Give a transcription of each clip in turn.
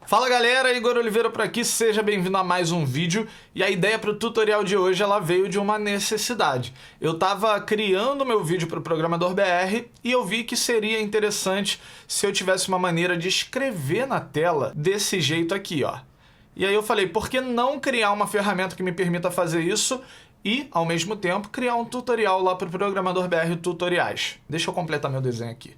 Fala galera, Igor Oliveira por aqui, seja bem-vindo a mais um vídeo. E a ideia para o tutorial de hoje ela veio de uma necessidade. Eu estava criando meu vídeo para o Programador BR e eu vi que seria interessante se eu tivesse uma maneira de escrever na tela desse jeito aqui, ó. E aí eu falei, por que não criar uma ferramenta que me permita fazer isso e, ao mesmo tempo, criar um tutorial lá para o Programador BR Tutoriais. Deixa eu completar meu desenho aqui.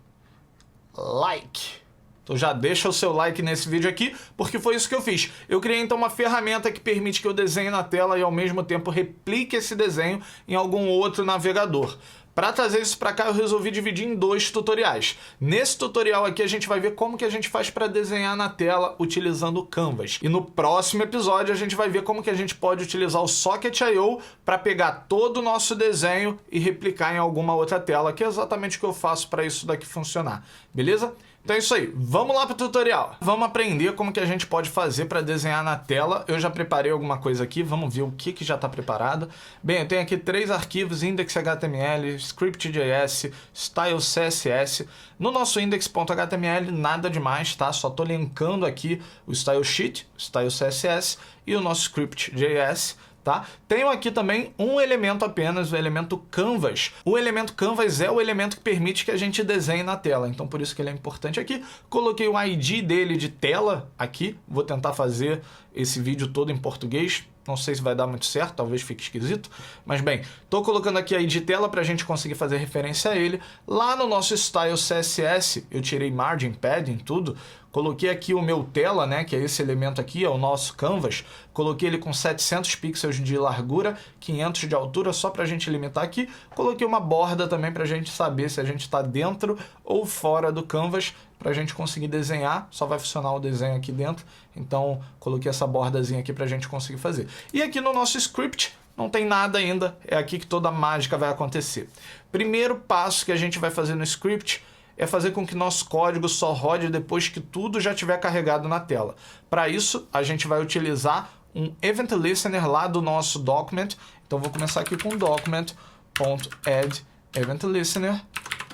Like! Então já deixa o seu like nesse vídeo aqui, porque foi isso que eu fiz. Eu criei então uma ferramenta que permite que eu desenhe na tela e ao mesmo tempo replique esse desenho em algum outro navegador. Para trazer isso para cá, eu resolvi dividir em dois tutoriais. Nesse tutorial aqui, a gente vai ver como que a gente faz para desenhar na tela utilizando o Canvas. E no próximo episódio, a gente vai ver como que a gente pode utilizar o Socket.io para pegar todo o nosso desenho e replicar em alguma outra tela, que é exatamente o que eu faço para isso daqui funcionar. Beleza? Então é isso aí, vamos lá para o tutorial. Vamos aprender como que a gente pode fazer para desenhar na tela. Eu já preparei alguma coisa aqui, vamos ver o que já está preparado. Bem, eu tenho aqui 3 arquivos, index.html, script.js, style.css. No nosso index.html, nada demais, tá? Só estou linkando aqui o style sheet, style.css e o nosso script.js. Tá? Tenho aqui também um elemento apenas, o elemento Canvas. O elemento Canvas é o elemento que permite que a gente desenhe na tela, então por isso que ele é importante aqui. Coloquei o ID dele de tela aqui, vou tentar fazer esse vídeo todo em português. Não sei se vai dar muito certo, talvez fique esquisito. Mas bem, estou colocando aqui a ID tela para a gente conseguir fazer referência a ele. Lá no nosso Style CSS, eu tirei margin, padding, tudo. Coloquei aqui o meu tela, né, que é esse elemento aqui, é o nosso Canvas. Coloquei ele com 700 pixels de largura, 500 de altura, só para a gente limitar aqui. Coloquei uma borda também para a gente saber se a gente está dentro ou fora do Canvas, para a gente conseguir desenhar. Só vai funcionar o desenho aqui dentro, então coloquei essa bordazinha aqui para a gente conseguir fazer. E aqui no nosso script não tem nada ainda, é aqui que toda a mágica vai acontecer. Primeiro passo que a gente vai fazer no script é fazer com que nosso código só rode depois que tudo já estiver carregado na tela. Para isso, a gente vai utilizar um Event Listener lá do nosso document. Então vou começar aqui com document.add Event Listener.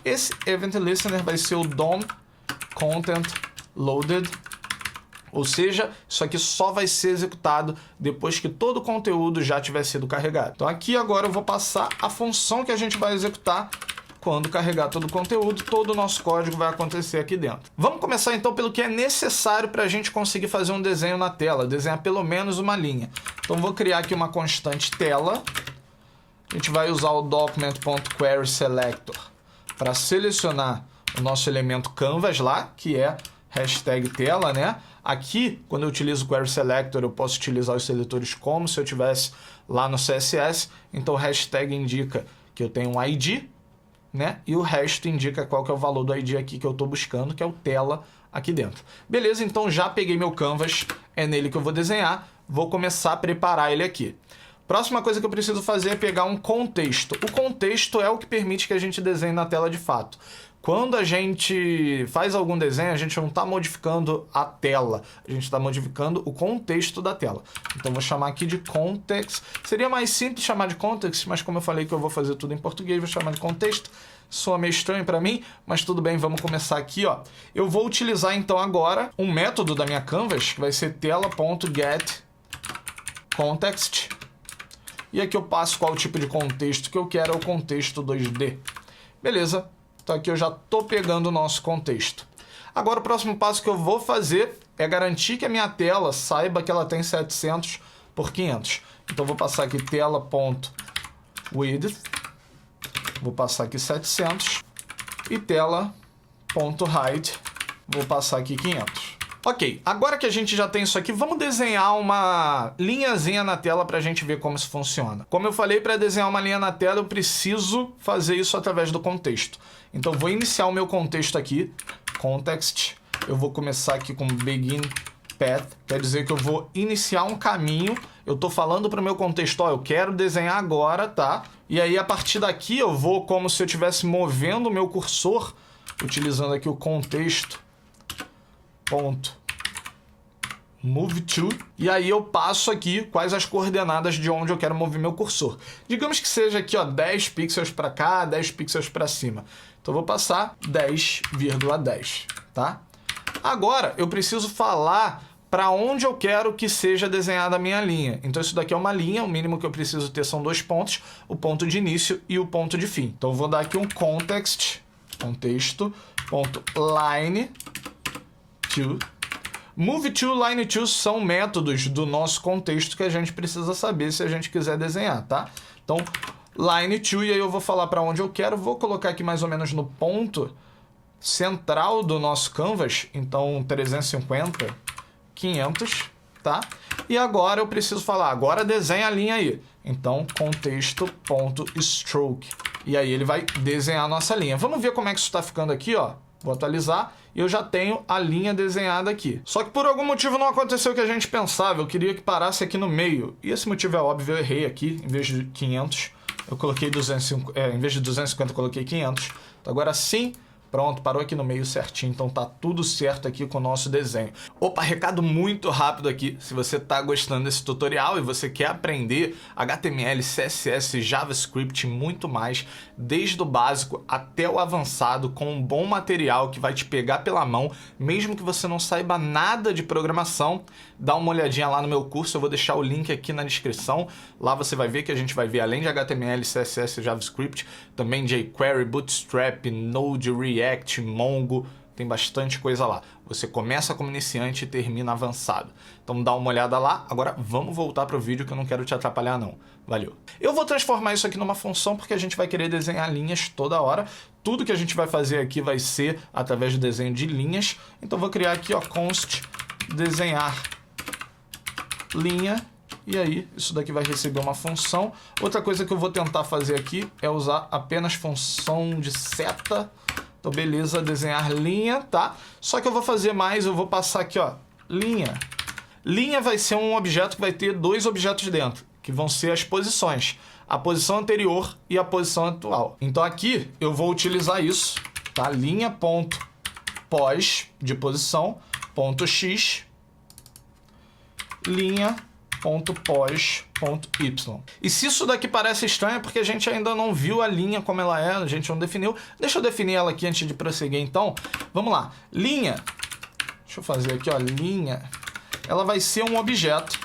Esse Event Listener vai ser o DOM Content Loaded, ou seja, isso aqui só vai ser executado depois que todo o conteúdo já tiver sido carregado. Então aqui agora eu vou passar a função que a gente vai executar quando carregar todo o conteúdo, todo o nosso código vai acontecer aqui dentro. Vamos começar então pelo que é necessário para a gente conseguir fazer um desenho na tela, desenhar pelo menos uma linha. Então vou criar aqui uma constante tela, a gente vai usar o document.querySelector para selecionar o nosso elemento Canvas lá, que é hashtag tela, né? Aqui, quando eu utilizo o Query Selector, eu posso utilizar os seletores como se eu tivesse lá no CSS. Então, o hashtag indica que eu tenho um ID, né? E o resto indica qual que é o valor do ID aqui que eu estou buscando, que é o tela aqui dentro. Beleza, então já peguei meu Canvas, é nele que eu vou desenhar. Vou começar a preparar ele aqui. Próxima coisa que eu preciso fazer é pegar um contexto. O contexto é o que permite que a gente desenhe na tela de fato. Quando a gente faz algum desenho, a gente não está modificando a tela, a gente está modificando o contexto da tela. Então vou chamar aqui de context. Seria mais simples chamar de context, mas como eu falei que eu vou fazer tudo em português, vou chamar de contexto. Soa meio estranho para mim, mas tudo bem, vamos começar aqui, ó. Eu vou utilizar então agora um método da minha Canvas, que vai ser tela.getContext. E aqui eu passo qual tipo de contexto que eu quero, é o contexto 2D. Beleza? Então aqui eu já estou pegando o nosso contexto. Agora o próximo passo que eu vou fazer é garantir que a minha tela saiba que ela tem 700 por 500. Então vou passar aqui tela.width, vou passar aqui 700 e tela.height, vou passar aqui 500. Ok, agora que a gente já tem isso aqui, vamos desenhar uma linhazinha na tela para a gente ver como isso funciona. Como eu falei, para desenhar uma linha na tela, eu preciso fazer isso através do contexto. Então, vou iniciar o meu contexto aqui, context. Eu vou começar aqui com begin path, quer dizer que eu vou iniciar um caminho. Eu estou falando para o meu contexto, ó, eu quero desenhar agora, tá? E aí, a partir daqui, eu vou como se eu estivesse movendo o meu cursor, utilizando aqui o contexto. Move to, e aí eu passo aqui quais as coordenadas de onde eu quero mover meu cursor. Digamos que seja aqui, ó, 10 pixels para cá, 10 pixels para cima. Então eu vou passar 10,10, tá? Agora eu preciso falar para onde eu quero que seja desenhada a minha linha. Então isso daqui é uma linha, o mínimo que eu preciso ter são 2 pontos, o ponto de início e o ponto de fim. Então eu vou dar aqui um contexto.line to. Move to, line to são métodos do nosso contexto que a gente precisa saber se a gente quiser desenhar, tá? Então, line to, e aí eu vou falar para onde eu quero, vou colocar aqui mais ou menos no ponto central do nosso canvas, então 350, 500, tá? E agora eu preciso falar, agora desenha a linha aí. Então, contexto.stroke. E aí ele vai desenhar a nossa linha. Vamos ver como é que isso está ficando aqui, ó. Vou atualizar e eu já tenho a linha desenhada aqui. Só que por algum motivo não aconteceu o que a gente pensava. Eu queria que parasse aqui no meio. E esse motivo é óbvio, eu errei aqui. Em vez de 500, eu coloquei 250. Em vez de 250, eu coloquei 500. Então agora sim, pronto, parou aqui no meio certinho, então tá tudo certo aqui com o nosso desenho. Opa, recado muito rápido aqui. Se você tá gostando desse tutorial e você quer aprender HTML, CSS, JavaScript e muito mais, desde o básico até o avançado, com um bom material que vai te pegar pela mão, mesmo que você não saiba nada de programação, dá uma olhadinha lá no meu curso, eu vou deixar o link aqui na descrição. Lá você vai ver que a gente vai ver, além de HTML, CSS e JavaScript, também jQuery, Bootstrap, Node, React, Mongo, tem bastante coisa lá. Você começa como iniciante e termina avançado. Então dá uma olhada lá. Agora vamos voltar para o vídeo que eu não quero te atrapalhar não. Valeu. Eu vou transformar isso aqui numa função porque a gente vai querer desenhar linhas toda hora. Tudo que a gente vai fazer aqui vai ser através do desenho de linhas. Então vou criar aqui, ó, const desenhar linha. E aí, isso daqui vai receber uma função. Outra coisa que eu vou tentar fazer aqui é usar apenas função de seta. Então, beleza, desenhar linha, tá? Só que eu vou fazer mais, eu vou passar aqui, ó, linha. Linha vai ser um objeto que vai ter 2 objetos dentro, que vão ser as posições. A posição anterior e a posição atual. Então, aqui eu vou utilizar isso, tá? Linha.pos de posição, ponto x, linha .pos.y. E se isso daqui parece estranho é porque a gente ainda não viu a linha como ela é, a gente não definiu. Deixa eu definir ela aqui antes de prosseguir então. Vamos lá. Linha, deixa eu fazer aqui, ó, linha. Ela vai ser um objeto,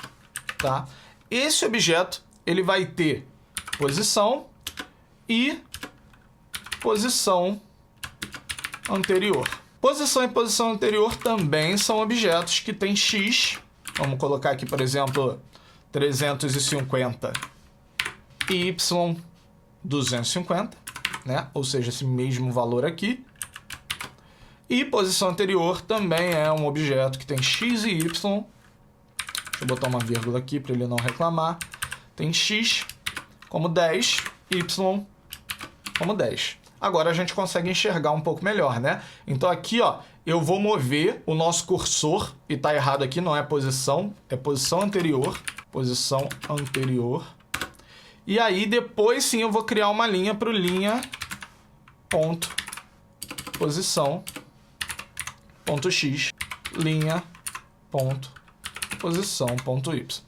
tá? Esse objeto, ele vai ter posição e posição anterior. Posição e posição anterior também são objetos que têm x. Vamos colocar aqui, por exemplo, 350 e y 250, né? Ou seja, esse mesmo valor aqui. E posição anterior também é um objeto que tem x e y. Deixa eu botar uma vírgula aqui para ele não reclamar. Tem x como 10, y como 10. Agora a gente consegue enxergar um pouco melhor, né? Então aqui, ó, eu vou mover o nosso cursor, e tá errado aqui, não é posição, é posição anterior. Posição anterior. E aí depois sim eu vou criar uma linha para o linha ponto posição ponto x, linha ponto posição ponto y.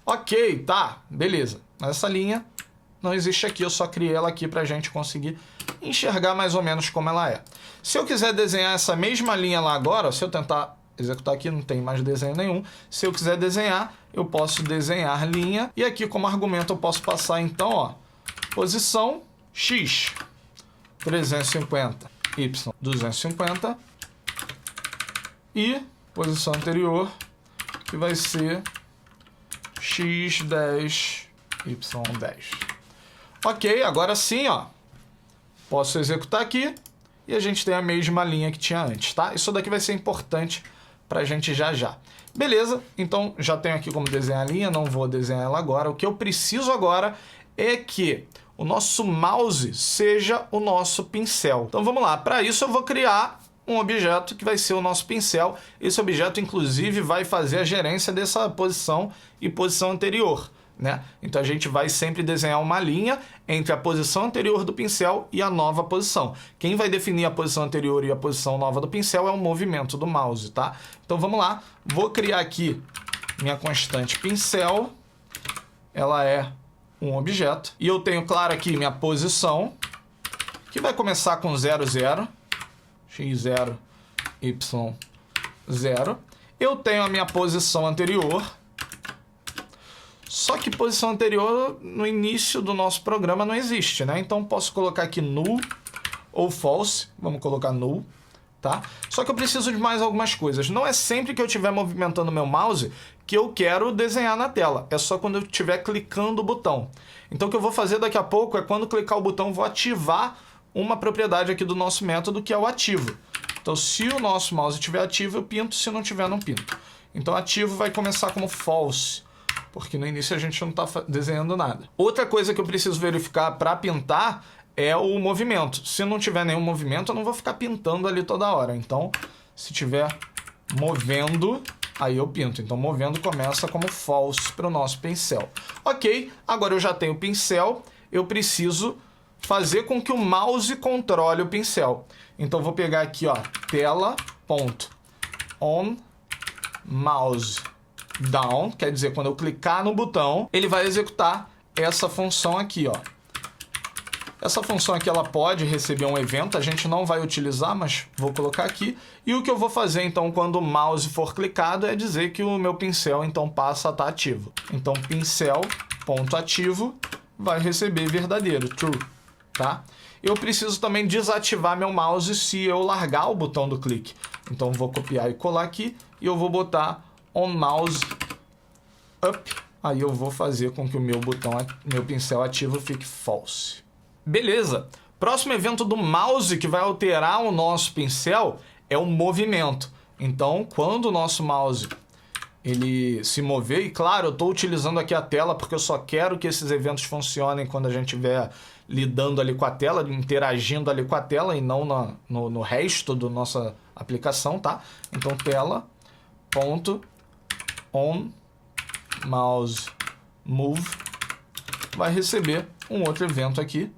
Ok, tá, beleza. Essa linha não existe aqui, eu só criei ela aqui pra gente conseguir enxergar mais ou menos como ela é. Se eu quiser desenhar essa mesma linha lá agora, se eu tentar executar aqui, não tem mais desenho nenhum. Se eu quiser desenhar, eu posso desenhar linha. E aqui como argumento eu posso passar então, ó, posição x, 350, y, 250. E posição anterior, que vai ser x10, y10. Ok, agora sim, ó, posso executar aqui e a gente tem a mesma linha que tinha antes, tá? Isso daqui vai ser importante pra gente já já. Beleza, então já tenho aqui como desenhar a linha, não vou desenhar ela agora. O que eu preciso agora é que o nosso mouse seja o nosso pincel. Então vamos lá, para isso eu vou criar um objeto que vai ser o nosso pincel. Esse objeto, inclusive, vai fazer a gerência dessa posição e posição anterior, né? Então a gente vai sempre desenhar uma linha entre a posição anterior do pincel e a nova posição. Quem vai definir a posição anterior e a posição nova do pincel é o movimento do mouse, tá? Então vamos lá, vou criar aqui minha constante pincel, ela é um objeto, e eu tenho, claro, aqui minha posição, que vai começar com 0, 0, x0, y0. Eu tenho a minha posição anterior, só que posição anterior no início do nosso programa não existe, né? Então posso colocar aqui null ou false, vamos colocar null, tá? Só que eu preciso de mais algumas coisas. Não é sempre que eu estiver movimentando meu mouse que eu quero desenhar na tela, é só quando eu estiver clicando o botão. Então o que eu vou fazer daqui a pouco é quando clicar o botão, eu vou ativar uma propriedade aqui do nosso método que é o ativo. Então se o nosso mouse estiver ativo, eu pinto, se não tiver, não pinto. Então ativo vai começar como false, porque no início a gente não está desenhando nada. Outra coisa que eu preciso verificar para pintar é o movimento. Se não tiver nenhum movimento, eu não vou ficar pintando ali toda hora. Então, se tiver movendo, aí eu pinto. Então, movendo começa como false para o nosso pincel. Ok, agora eu já tenho o pincel, eu preciso fazer com que o mouse controle o pincel. Então, eu vou pegar aqui, ó, tela.onMouse down, quer dizer, quando eu clicar no botão, ele vai executar essa função aqui, ó. Essa função aqui, ela pode receber um evento, a gente não vai utilizar, mas vou colocar aqui. E o que eu vou fazer, então, quando o mouse for clicado, é dizer que o meu pincel, então, passa a estar ativo. Então, pincel.ativo vai receber verdadeiro, true, tá? Eu preciso também desativar meu mouse se eu largar o botão do clique. Então, vou copiar e colar aqui e eu vou botar onMouse up. Aí eu vou fazer com que o meu pincel ativo fique false. Beleza. Próximo evento do mouse que vai alterar o nosso pincel é o movimento. Então, quando o nosso mouse ele se mover, e claro, eu estou utilizando aqui a tela porque eu só quero que esses eventos funcionem quando a gente estiver lidando ali com a tela, interagindo ali com a tela e não no resto da nossa aplicação, tá? Então, tela.onMouseMove vai receber um outro evento aqui.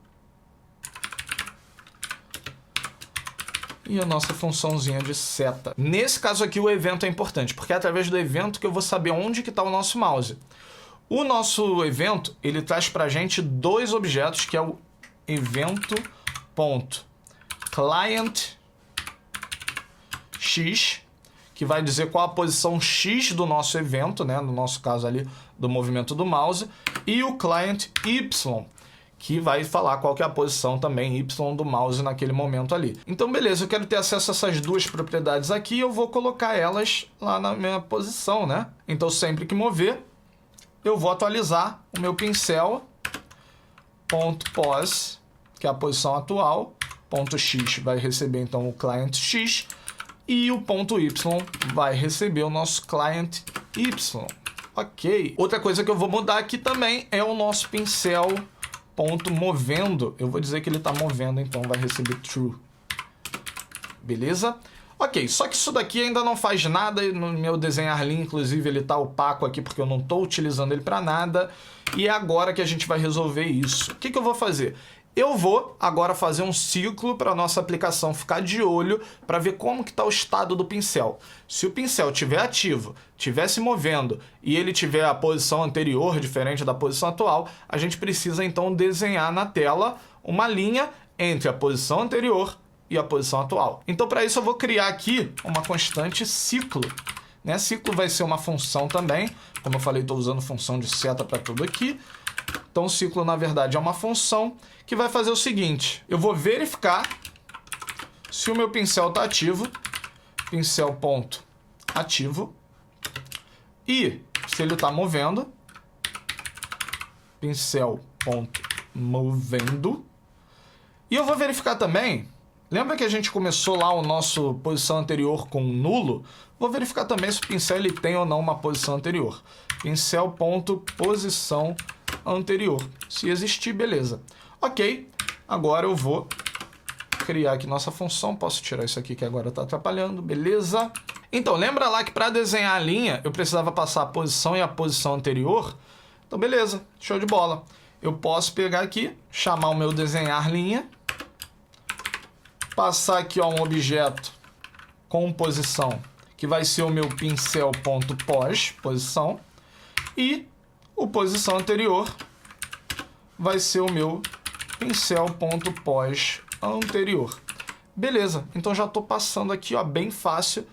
E a nossa funçãozinha de seta. Nesse caso aqui o evento é importante, porque é através do evento que eu vou saber onde que está o nosso mouse. O nosso evento, ele traz para a gente dois objetos, que é o evento.clientX, que vai dizer qual a posição X do nosso evento, né? No nosso caso ali, do movimento do mouse, e o client Y, que vai falar qual que é a posição também Y do mouse naquele momento ali. Então, beleza, eu quero ter acesso a essas duas propriedades aqui, eu vou colocar elas lá na minha posição, né? Então, sempre que mover, eu vou atualizar o meu pincel.pose, que é a posição atual, .x vai receber, então, o client X, e o .y vai receber o nosso client Y. Ok. Outra coisa que eu vou mudar aqui também é o nosso pincel .movendo, eu vou dizer que ele está movendo, então vai receber true. Beleza? Ok, só que isso daqui ainda não faz nada, no meu desenhar linha, inclusive, ele está opaco aqui porque eu não estou utilizando ele para nada, e é agora que a gente vai resolver isso. O que eu vou fazer? Eu vou agora fazer um ciclo para a nossa aplicação ficar de olho para ver como que está o estado do pincel. Se o pincel estiver ativo, estiver se movendo e ele tiver a posição anterior diferente da posição atual, a gente precisa então desenhar na tela uma linha entre a posição anterior e a posição atual. Então para isso eu vou criar aqui uma constante ciclo. Né? Ciclo vai ser uma função também, como eu falei, estou usando função de seta para tudo aqui. Então o ciclo na verdade é uma função que vai fazer o seguinte, eu vou verificar se o meu pincel está ativo, pincel.ativo, e se ele está movendo, pincel.movendo, e eu vou verificar também, lembra que a gente começou lá o nosso posição anterior com nulo? Vou verificar também se o pincel ele tem ou não uma posição anterior, pincel.posição anterior, se existir, beleza. Ok, agora eu vou criar aqui nossa função, posso tirar isso aqui que agora está atrapalhando, beleza? Então, lembra lá que para desenhar a linha, eu precisava passar a posição e a posição anterior? Então, beleza, show de bola. Eu posso pegar aqui, chamar o meu desenhar linha, passar aqui ó, um objeto com posição, que vai ser o meu pincel.pos, posição, e o posição anterior vai ser o meu pincel.pos anterior. Beleza, então já estou passando aqui ó, bem fácil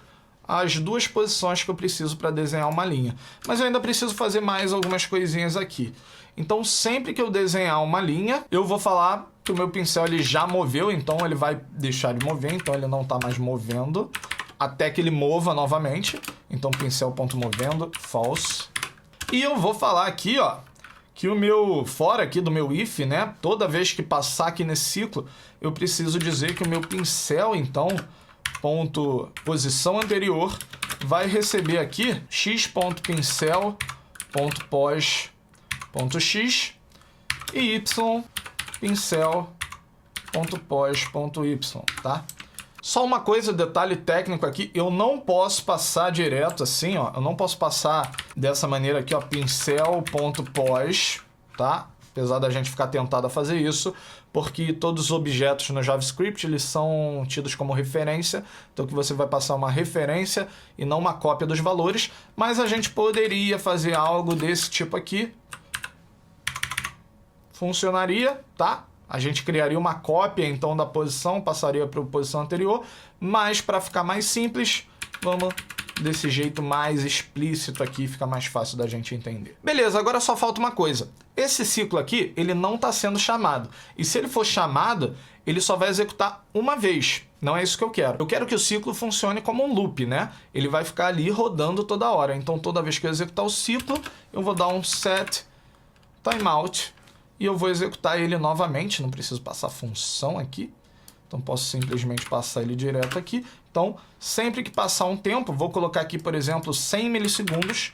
as duas posições que eu preciso para desenhar uma linha. Mas eu ainda preciso fazer mais algumas coisinhas aqui. Então, sempre que eu desenhar uma linha, eu vou falar que o meu pincel ele já moveu, então ele vai deixar de mover, então ele não está mais movendo, até que ele mova novamente. Então, pincel.movendo, false. E eu vou falar aqui, ó, que o meu, fora aqui do meu if, né, toda vez que passar aqui nesse ciclo, eu preciso dizer que o meu pincel, então, ponto posição anterior, vai receber aqui x.pincel.pos.x e y.pincel.pos.y, tá? Só uma coisa, detalhe técnico aqui, eu não posso passar direto assim, ó, eu não posso passar dessa maneira aqui, ó, pincel.pos, tá? Apesar da gente ficar tentado a fazer isso, porque todos os objetos no JavaScript, eles são tidos como referência, então que você vai passar uma referência e não uma cópia dos valores, mas a gente poderia fazer algo desse tipo aqui. Funcionaria, tá? A gente criaria uma cópia, então, da posição, passaria para a posição anterior, mas para ficar mais simples, vamos desse jeito mais explícito aqui, fica mais fácil da gente entender. Beleza, agora só falta uma coisa. Esse ciclo aqui, ele não está sendo chamado. E se ele for chamado, ele só vai executar uma vez. Não é isso que eu quero. Eu quero que o ciclo funcione como um loop, né? Ele vai ficar ali rodando toda hora. Então, toda vez que eu executar o ciclo, eu vou dar um set timeout e eu vou executar ele novamente. Não preciso passar função aqui. Então, posso simplesmente passar ele direto aqui. Então, sempre que passar um tempo, vou colocar aqui, por exemplo, 100 milissegundos.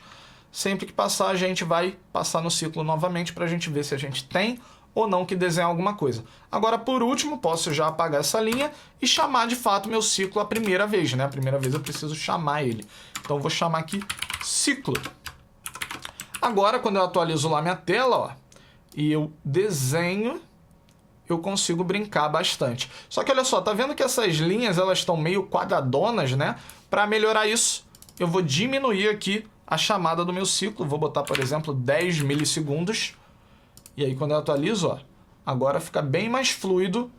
Sempre que passar, a gente vai passar no ciclo novamente para a gente ver se a gente tem ou não que desenhar alguma coisa. Agora, por último, posso já apagar essa linha e chamar de fato meu ciclo a primeira vez, né? A primeira vez eu preciso chamar ele. Então, eu vou chamar aqui ciclo. Agora, quando eu atualizo lá minha tela, ó, e eu desenho, eu consigo brincar bastante. Só que olha só, tá vendo que essas linhas elas estão meio quadradonas, né? Para melhorar isso, eu vou diminuir aqui a chamada do meu ciclo. Vou botar, por exemplo, 10 milissegundos. E aí, quando eu atualizo, ó, agora fica bem mais fluido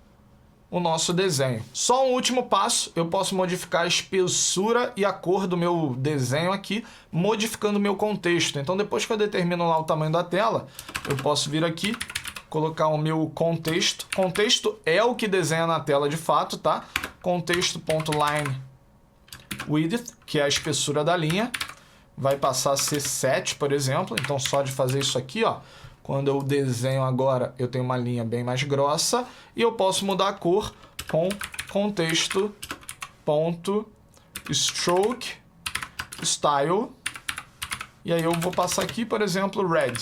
o nosso desenho. Só um último passo, eu posso modificar a espessura e a cor do meu desenho aqui, modificando o meu contexto. Então, depois que eu determino lá o tamanho da tela, eu posso vir aqui, colocar o meu contexto. Contexto é o que desenha na tela de fato, tá? Contexto.line width, que é a espessura da linha, vai passar a ser 7, por exemplo. Então, só de fazer isso aqui, ó, quando eu desenho agora, eu tenho uma linha bem mais grossa e eu posso mudar a cor com contexto.stroke style. E aí eu vou passar aqui, por exemplo, red,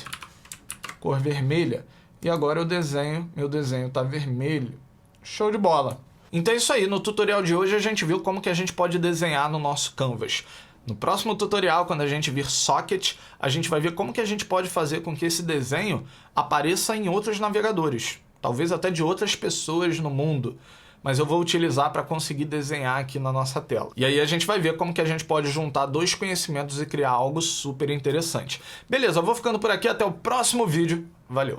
cor vermelha. E agora eu desenho, meu desenho está vermelho. Show de bola! Então é isso aí, no tutorial de hoje a gente viu como que a gente pode desenhar no nosso Canvas. No próximo tutorial, quando a gente vir Socket, a gente vai ver como que a gente pode fazer com que esse desenho apareça em outros navegadores. Talvez até de outras pessoas no mundo. Mas eu vou utilizar para conseguir desenhar aqui na nossa tela. E aí a gente vai ver como que a gente pode juntar dois conhecimentos e criar algo super interessante. Beleza, eu vou ficando por aqui, até o próximo vídeo. Valeu!